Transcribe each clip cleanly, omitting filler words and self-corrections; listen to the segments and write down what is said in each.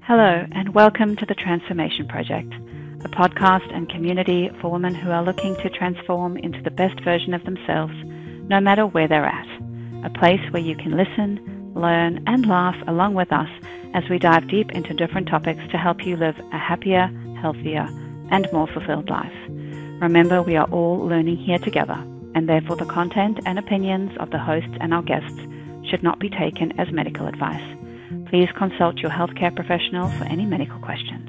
Hello, and welcome to the Transformation Project, a podcast and community for women who are looking to transform into the best version of themselves, no matter where they're at. A place where you can listen, learn, and laugh along with us as we dive deep into different topics to help you live a happier, healthier, and more fulfilled life. Remember, we are all learning here together, and therefore the content and opinions of the hosts and our guests should not be taken as medical advice. Please consult your healthcare professional for any medical questions.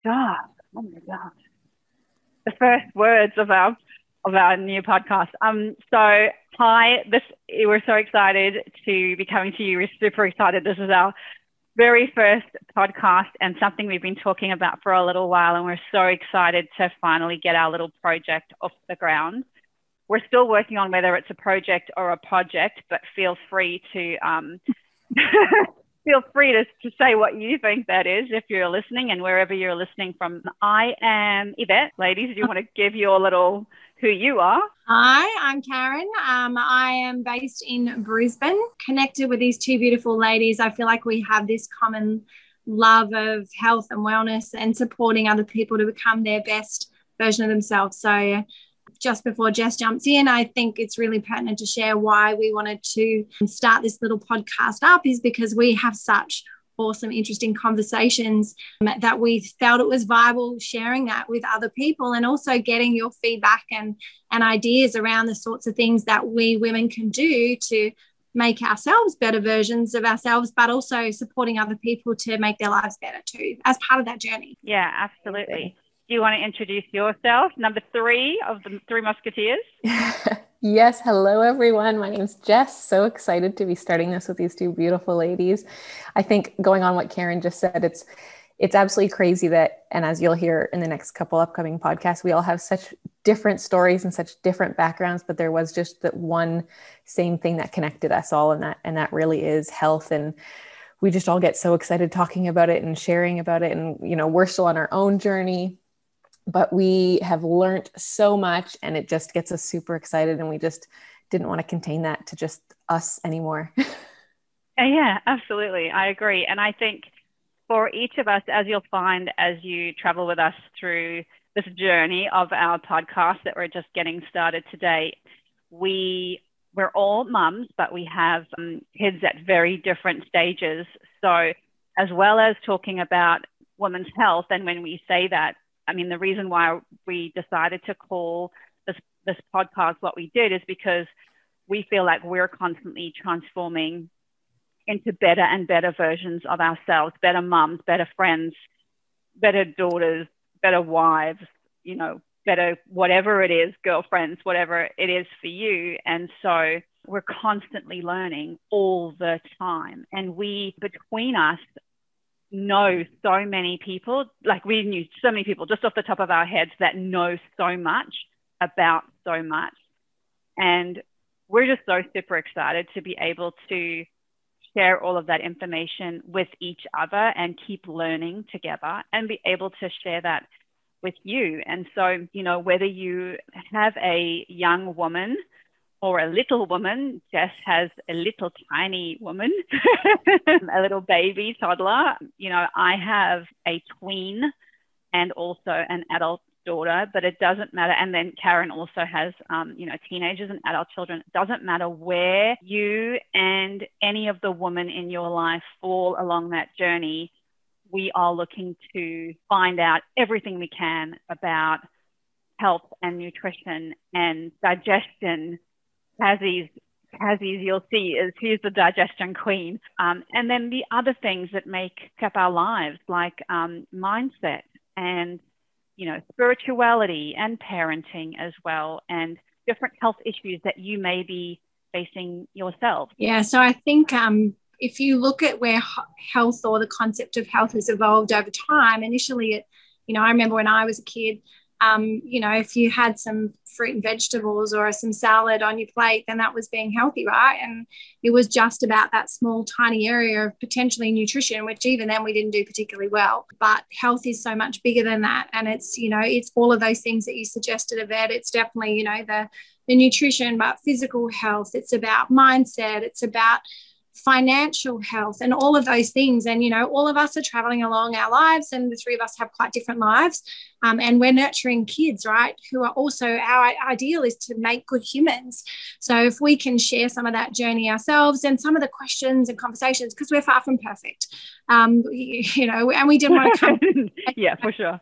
God, oh my God. The first words of our new podcast. So hi, we're so excited to be coming to you. We're super excited. This is our very first podcast and something we've been talking about for a little while, and we're so excited to finally get our little project off the ground. We're still working on whether it's a project or a project, but feel free to to say what you think that is if you're listening and wherever you're listening from. I am Yvette. Ladies, do you want to give your little who you are? Hi, I'm Karen. I am based in Brisbane, connected with these two beautiful ladies. I feel like we have this common love of health and wellness and supporting other people to become their best version of themselves. So just before Jess jumps in, I think it's really pertinent to share why we wanted to start this little podcast up is because we have such awesome, interesting conversations that we felt it was viable sharing that with other people and also getting your feedback and ideas around the sorts of things that we women can do to make ourselves better versions of ourselves, but also supporting other people to make their lives better too as part of that journey. Yeah, absolutely. Do you want to introduce yourself? Number 3 of the 3 Musketeers. Yes. Hello, everyone. My name is Jess. So excited to be starting this with these two beautiful ladies. I think going on what Karen just said, it's absolutely crazy that, and as you'll hear in the next couple upcoming podcasts, we all have such different stories and such different backgrounds, but there was just that one same thing that connected us all. And that really is health. And we just all get so excited talking about it and sharing about it. And, we're still on our own journey, but we have learned so much and it just gets us super excited. And we just didn't want to contain that to just us anymore. Yeah, absolutely. I agree. And I think for each of us, as you'll find as you travel with us through this journey of our podcast that we're just getting started today, we're all mums, but we have kids at very different stages. So as well as talking about women's health, and when we say that, I mean, the reason why we decided to call this podcast what we did is because we feel like we're constantly transforming into better and better versions of ourselves, better mums, better friends, better daughters, better wives, better whatever it is, girlfriends, whatever it is for you. And so we're constantly learning all the time. And we, between us, know so many people, like we knew so many people just off the top of our heads that know so much about so much. And we're just so super excited to be able to share all of that information with each other and keep learning together and be able to share that with you. And so, whether you have a young woman or a little woman, Jess has a little tiny woman, a little baby toddler. I have a tween and also an adult daughter, but it doesn't matter. And then Karen also has, teenagers and adult children. It doesn't matter where you and any of the women in your life fall along that journey. We are looking to find out everything we can about health and nutrition and digestion. Hazzy's, you'll see, is she's the digestion queen. And then the other things that make up our lives, like mindset and, spirituality and parenting as well, and different health issues that you may be facing yourself. Yeah, so I think if you look at where health or the concept of health has evolved over time, initially, I remember when I was a kid, if you had some fruit and vegetables or some salad on your plate, then that was being healthy, right? And it was just about that small, tiny area of potentially nutrition, which even then we didn't do particularly well. But health is so much bigger than that. And it's, it's all of those things that you suggested, Yvette. It's definitely, the nutrition, but physical health. It's about mindset. It's about financial health and all of those things. And, all of us are traveling along our lives, and the three of us have quite different lives. And we're nurturing kids, right, who are also, our ideal is to make good humans. So if we can share some of that journey ourselves and some of the questions and conversations, because we're far from perfect, and we didn't want to come. Yeah, for sure.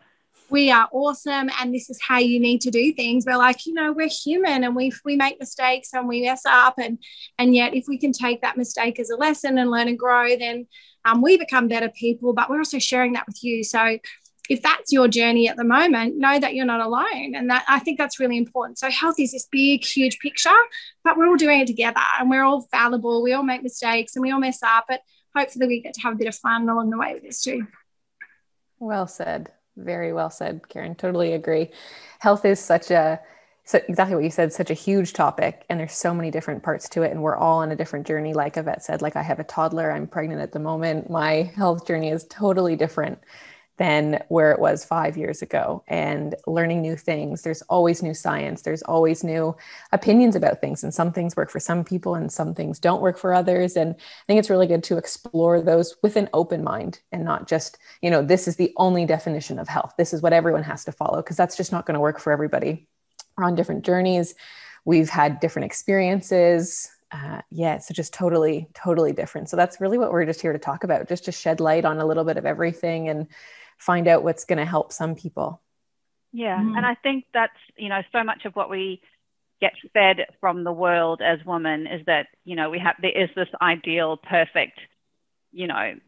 We are awesome and this is how you need to do things. We're like, we're human and we make mistakes and we mess up. And yet if we can take that mistake as a lesson and learn and grow, then we become better people, but we're also sharing that with you. So if that's your journey at the moment, know that you're not alone. And that, I think that's really important. So health is this big, huge picture, but we're all doing it together and we're all fallible. We all make mistakes and we all mess up, but hopefully we get to have a bit of fun along the way with this too. Well said. Very well said, Karen. Totally agree. Health is exactly what you said, such a huge topic, and there's so many different parts to it, and we're all on a different journey. Like Yvette said, like I have a toddler, I'm pregnant at the moment. My health journey is totally different than where it was 5 years ago, and learning new things. There's always new science. There's always new opinions about things, and some things work for some people and some things don't work for others. And I think it's really good to explore those with an open mind and not just, this is the only definition of health. This is what everyone has to follow, because that's just not going to work for everybody. We're on different journeys. We've had different experiences. So just totally, totally different. So that's really what we're just here to talk about, just to shed light on a little bit of everything and find out what's going to help some people. Yeah. And I think that's, so much of what we get fed from the world as women is that, there is this ideal, perfect, being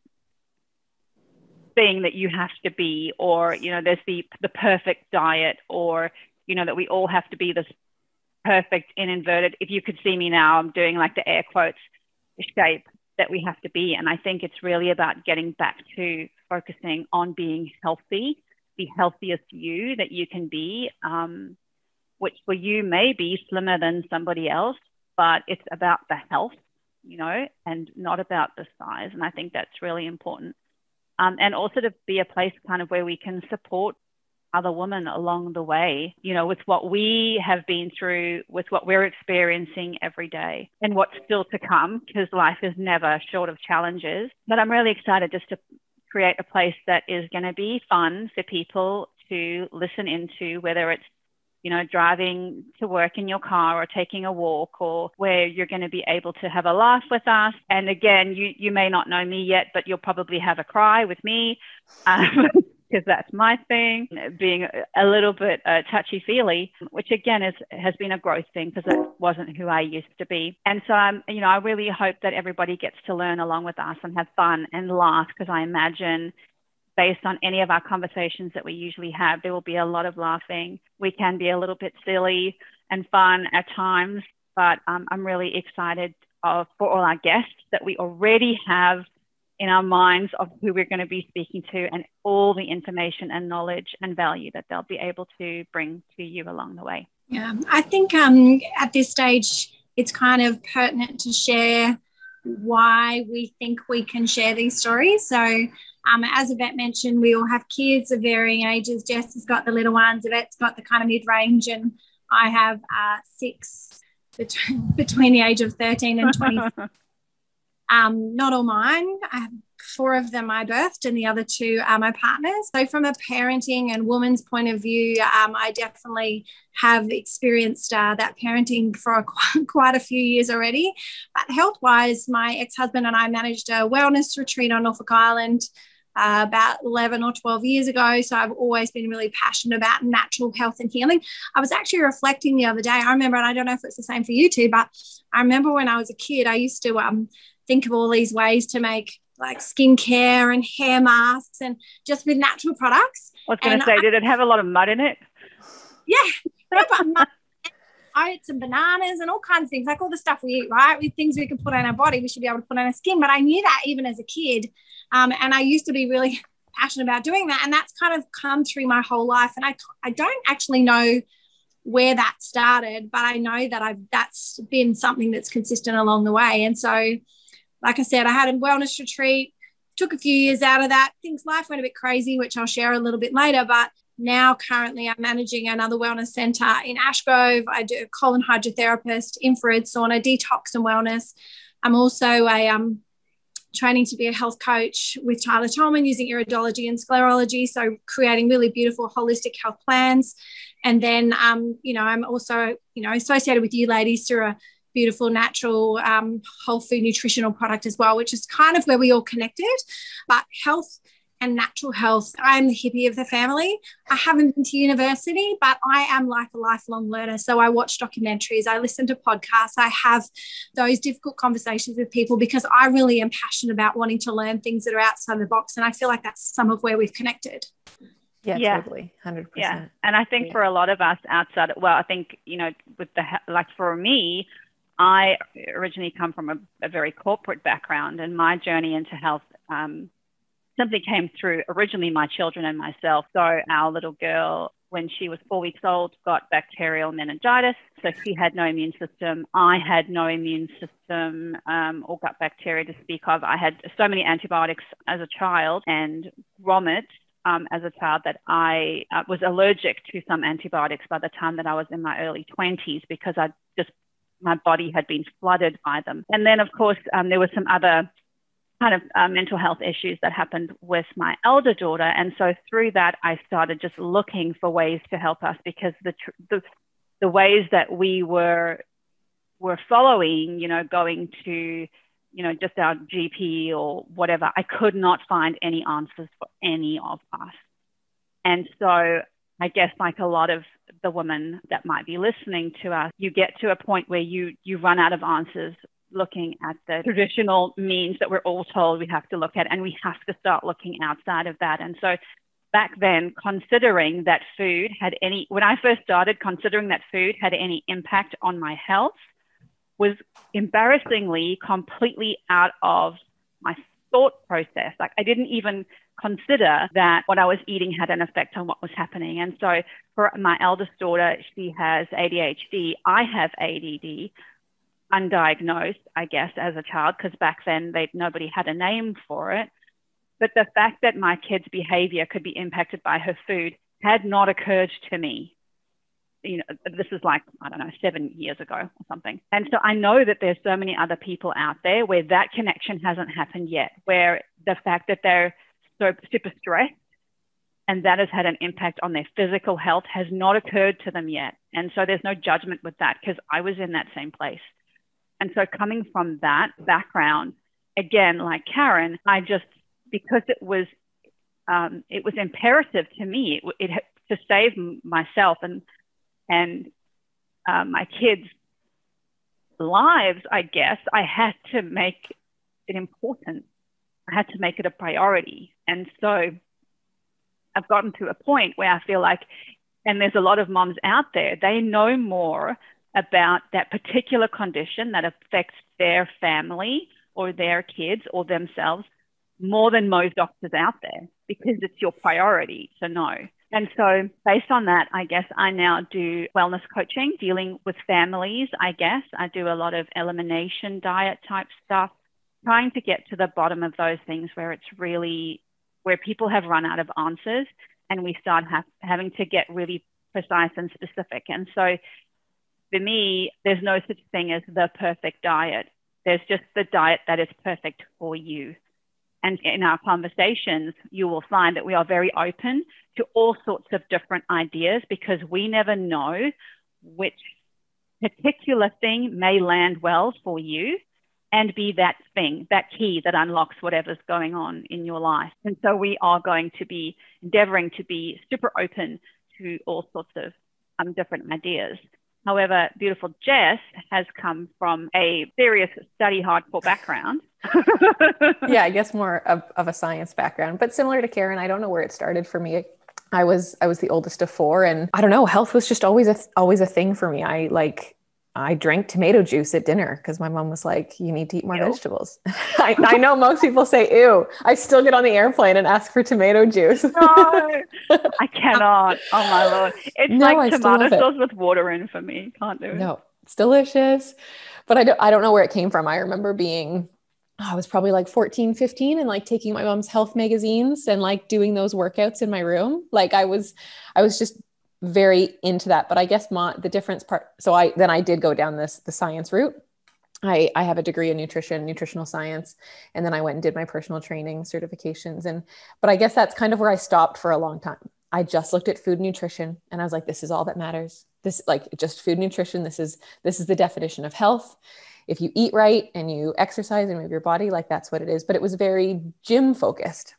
that you have to be, or, there's the perfect diet, or, that we all have to be this perfect in inverted. If you could see me now, I'm doing like the air quotes shape that we have to be. And I think it's really about getting back to focusing on being healthy, the healthiest you that you can be, which for you may be slimmer than somebody else, but it's about the health, and not about the size. And I think that's really important. And also to be a place kind of where we can support other women along the way, with what we have been through, with what we're experiencing every day and what's still to come, because life is never short of challenges. But I'm really excited just to create a place that is going to be fun for people to listen into, whether it's, driving to work in your car or taking a walk, or where you're going to be able to have a laugh with us. And again, you may not know me yet, but you'll probably have a cry with me. Because that's my thing, being a little bit touchy-feely, which again has been a growth thing, because that wasn't who I used to be. And so I really hope that everybody gets to learn along with us and have fun and laugh, because I imagine based on any of our conversations that we usually have, there will be a lot of laughing. We can be a little bit silly and fun at times, but I'm really excited for all our guests that we already have in our minds of who we're going to be speaking to, and all the information and knowledge and value that they'll be able to bring to you along the way. Yeah, I think at this stage, it's kind of pertinent to share why we think we can share these stories. So as Yvette mentioned, we all have kids of varying ages. Jess has got the little ones, Yvette's got the kind of mid-range, and I have 6 between the age of 13 and 20. Not all mine. I have 4 of them I birthed, and the other 2 are my partners. So from a parenting and woman's point of view, I definitely have experienced that parenting for quite a few years already. But health-wise, my ex-husband and I managed a wellness retreat on Norfolk Island about 11 or 12 years ago. So I've always been really passionate about natural health and healing. I was actually reflecting the other day. I remember, and I don't know if it's the same for you too, but I remember when I was a kid, I used to think of all these ways to make like skincare and hair masks and just with natural products. I was going to say, did it have a lot of mud in it? Yeah, but mud, oats and bananas and all kinds of things, like all the stuff we eat, right? With things we can put on our body, we should be able to put on our skin. But I knew that even as a kid. And I used to be really passionate about doing that. And that's kind of come through my whole life. And I don't actually know where that started, but I know that that's been something that's consistent along the way. And so, like I said, I had a wellness retreat, took a few years out of that. Life went a bit crazy, which I'll share a little bit later. But now currently I'm managing another wellness center in Ashgrove. I do a colon hydrotherapist, infrared sauna, detox and wellness. I'm also training to be a health coach with Tyler Tolman using iridology and sclerology, so creating really beautiful holistic health plans. And then, I'm also, associated with you ladies through a beautiful natural whole food nutritional product as well, which is kind of where we all connected. But health and natural health, I'm the hippie of the family. I haven't been to university, but I am like a lifelong learner. So I watch documentaries, I listen to podcasts, I have those difficult conversations with people because I really am passionate about wanting to learn things that are outside the box. And I feel like that's some of where we've connected. Yeah, totally. 100%. Yeah. And I think for a lot of us outside, I think, with for me, I originally come from a very corporate background, and my journey into health simply came through originally my children and myself. So our little girl, when she was 4 weeks old, got bacterial meningitis. So she had no immune system. I had no immune system or gut bacteria to speak of. I had so many antibiotics as a child and grommet as a child that I was allergic to some antibiotics by the time that I was in my early 20s because my body had been flooded by them. And then, of course, there were some other kind of mental health issues that happened with my elder daughter. And so through that, I started just looking for ways to help us because the ways that we were following, going to, just our GP or whatever, I could not find any answers for any of us. And so I guess like a lot of the women that might be listening to us, you get to a point where you run out of answers looking at the traditional means that we're all told we have to look at, and we have to start looking outside of that. And so back then, considering that when I first started considering that food had any impact on my health was embarrassingly completely out of my thought process. Like I didn't even consider that what I was eating had an effect on what was happening. And so for my eldest daughter, she has ADHD. I have ADD, undiagnosed, I guess, as a child, because back then nobody had a name for it. But the fact that my kid's behavior could be impacted by her food had not occurred to me. This is like, 7 years ago or something. And so I know that there's so many other people out there where that connection hasn't happened yet, where the fact that they're so super stressed and that has had an impact on their physical health has not occurred to them yet. And so there's no judgment with that because I was in that same place. And so coming from that background, again, like Karen, because it was imperative to me to save myself and my kids' lives, I guess, I had to make it important. I had to make it a priority. And so I've gotten to a point where I feel like, and there's a lot of moms out there, they know more about that particular condition that affects their family or their kids or themselves more than most doctors out there because it's your priority to know. And so based on that, I guess I now do wellness coaching, dealing with families, I guess. I do a lot of elimination diet type stuff, trying to get to the bottom of those things where it's really, where people have run out of answers and we start having to get really precise and specific. And so for me, there's no such thing as the perfect diet. There's just the diet that is perfect for you. And in our conversations, you will find that we are very open to all sorts of different ideas because we never know which particular thing may land well for you. and be that thing, that key that unlocks whatever's going on in your life. And so we are going to be endeavoring to be super open to all sorts of different ideas. However, beautiful Jess has come from a serious study hardcore background. Yeah, I guess more of a science background, but similar to Karen, I don't know where it started for me. I was the oldest of four, and I don't know, health was just always a thing for me. I drank tomato juice at dinner because my mom was like, you need to eat more vegetables. I know most people say, ew. I still get on the airplane and ask for tomato juice. No, I cannot. Oh my Lord. It's like tomato sauce with water in for me. Can't do it. No, it's delicious. But I don't know where it came from. I remember I was probably like 14, 15 and like taking my mom's health magazines and like doing those workouts in my room. Like I was just very into that. But I guess the difference part. So I did go down the science route. I have a degree in nutritional science. And then I went and did my personal training certifications. But I guess that's kind of where I stopped for a long time. I just looked at food and nutrition and I was like, this is all that matters. This, like, just food and nutrition. This is the definition of health. If you eat right and you exercise and move your body, like that's what it is. But it was very gym focused.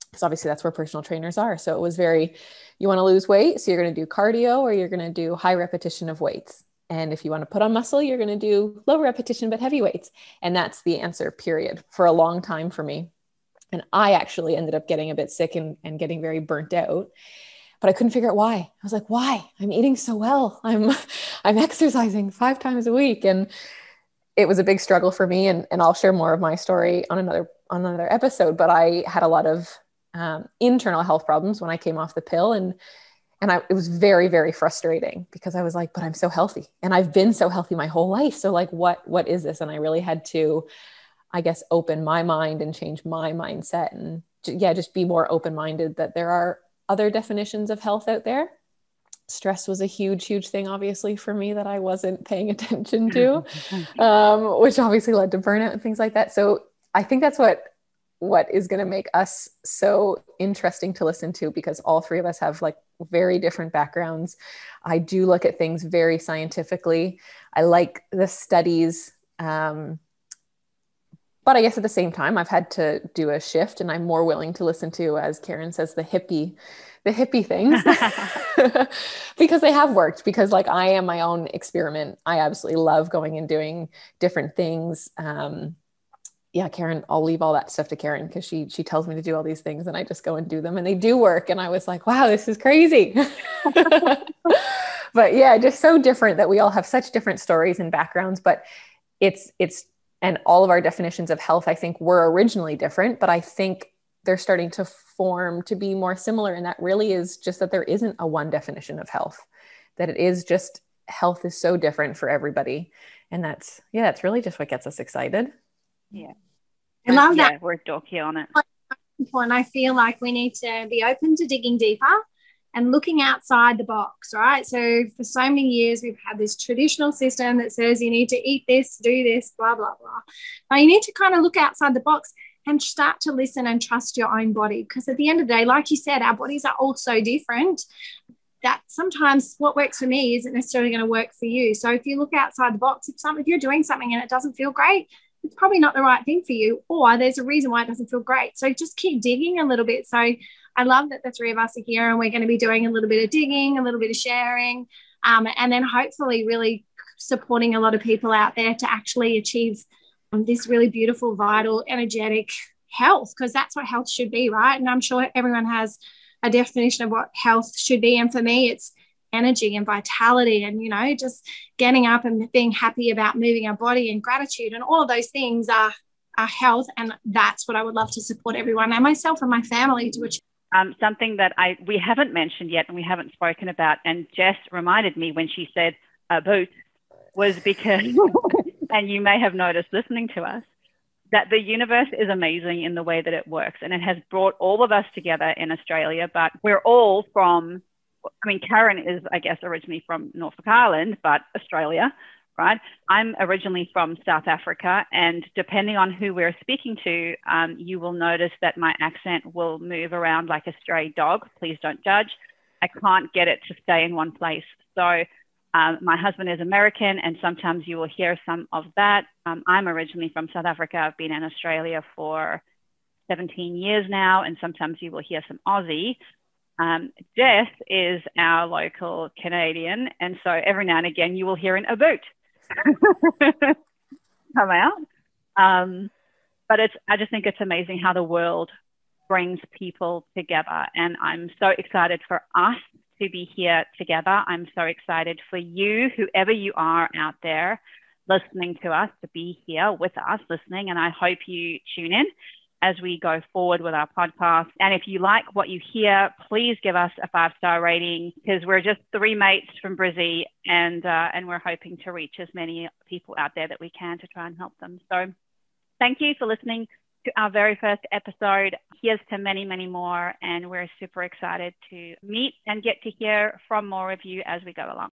Because obviously that's where personal trainers are. So it was very, you want to lose weight. So you're going to do cardio or you're going to do high repetition of weights. And if you want to put on muscle, you're going to do low repetition, but heavy weights. And that's the answer, period, for a long time for me. And I actually ended up getting a bit sick and getting very burnt out, but I couldn't figure out why. I was like, why? I'm eating so well. I'm exercising 5 times a week. And it was a big struggle for me. And I'll share more of my story on another episode, but I had a lot of internal health problems when I came off the pill. And it was very, very frustrating because I was like, but I'm so healthy and I've been so healthy my whole life. So like, what is this? And I really had to, I guess, open my mind and change my mindset and just be more open-minded that there are other definitions of health out there. Stress was a huge, huge thing, obviously, for me that I wasn't paying attention to, which obviously led to burnout and things like that. So I think that's what is going to make us so interesting to listen to, because all 3 of us have like very different backgrounds. I do look at things very scientifically. I like the studies, but I guess at the same time, I've had to do a shift and I'm more willing to listen to, as Karen says, the hippie things because they have worked, because like I am my own experiment. I absolutely love going and doing different things. Karen, I'll leave all that stuff to Karen because she tells me to do all these things and I just go and do them and they do work. And I was like, wow, this is crazy. But yeah, just so different that we all have such different stories and backgrounds, but it's, and all of our definitions of health, I think, were originally different, but I think they're starting to form to be more similar. And that really is just that there isn't a one definition of health, that it is just health is so different for everybody. And that's really just what gets us excited. Yeah. I love that. We're dorky on it. And I feel like we need to be open to digging deeper and looking outside the box, right? So for so many years, we've had this traditional system that says you need to eat this, do this, blah, blah, blah. Now you need to kind of look outside the box and start to listen and trust your own body. Because at the end of the day, like you said, our bodies are all so different that sometimes what works for me isn't necessarily going to work for you. So if you look outside the box, if you're doing something and it doesn't feel great, it's probably not the right thing for you, or there's a reason why it doesn't feel great. So just keep digging a little bit. So I love that the 3 of us are here and we're going to be doing a little bit of digging, a little bit of sharing, and then hopefully really supporting a lot of people out there to actually achieve this really beautiful, vital, energetic health, because that's what health should be, right? And I'm sure everyone has a definition of what health should be. And for me, it's energy and vitality and, just getting up and being happy about moving our body and gratitude, and all of those things are health. And that's what I would love to support everyone and myself and my family to achieve. Something that we haven't mentioned yet and we haven't spoken about, and Jess reminded me when she said boot, was because, and you may have noticed listening to us, that the universe is amazing in the way that it works. And it has brought all of us together in Australia, but we're all from, Karen is, I guess, originally from Norfolk Island, but Australia, right? I'm originally from South Africa, and depending on who we're speaking to, you will notice that my accent will move around like a stray dog. Please don't judge. I can't get it to stay in one place. So My husband is American, and sometimes you will hear some of that. I'm originally from South Africa. I've been in Australia for 17 years now, and sometimes you will hear some Aussie. Jess is our local Canadian, and so every now and again you will hear an a boot come out. But I just think it's amazing how the world brings people together, and I'm so excited for us to be here together. I'm so excited for you, whoever you are out there listening to us, to be here with us listening, and I hope you tune in as we go forward with our podcast. And if you like what you hear, please give us a 5-star rating, because we're just 3 mates from Brizzy, and we're hoping to reach as many people out there that we can to try and help them. So thank you for listening to our very first episode. Here's to many, many more, and we're super excited to meet and get to hear from more of you as we go along.